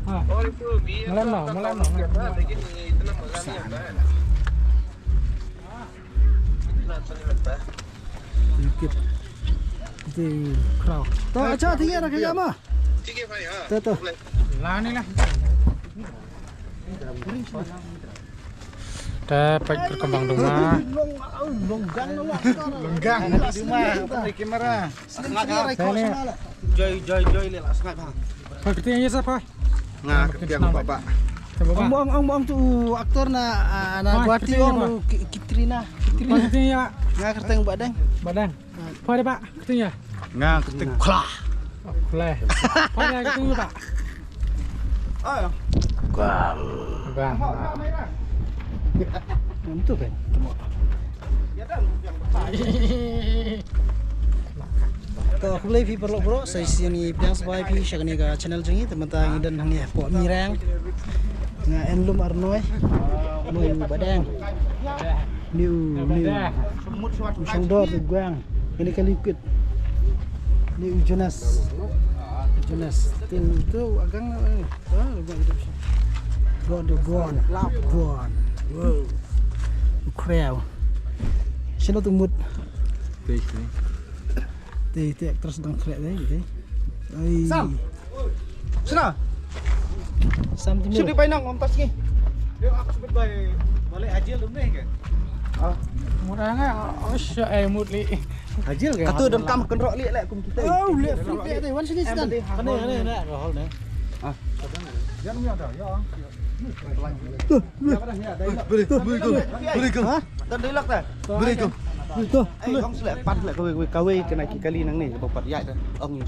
Oh itu malam dikit di crowd to acha thiye rakhe ga ma ठीक है भाई हाँ to lah ni lah. Dapat berkembang rumah. longgang Lenggang di rumah. Pakai kamera. Joy le lah sangat bang. Pak ketingnya ya siapa? Nga ketiang bapak. ông tu aktor na Guati ông Kitrina Pak ketingnya nga kerteng badang badan. Pak ada Pak ketingnya. Nga ketiang klah. Boleh. Pak ada ketingnya Pak. Bang. itu kan to aku boleh pi perlu bro saya sini yang sebagai pi syakni ka channel jengi teman-teman dan hang ya po mirang nga enlum arnoy nu badang new sangdor tu guang ini kali ikut new Jonas tin tu agang guang itu Gone. Wow. Crowd. Sino tumut? Teh terus dang krek deh. Ai. Sam. Sana. Sam timur. Sudah painang om tas ni. Dia aku sebut balik hajil dulu ni ke? Murangnya osya mutli. Hajil ke? Katu dan kam kendrok liat lek kum kita. Oh, lihat flip lihat wan sini sedan. Kene rohol ne. Jangan ni ada ya. Beri ko. Ha? Dan dilak dah. Tu. Ai không selek pat lek kowe kali nang ni bapak yai dah. Ong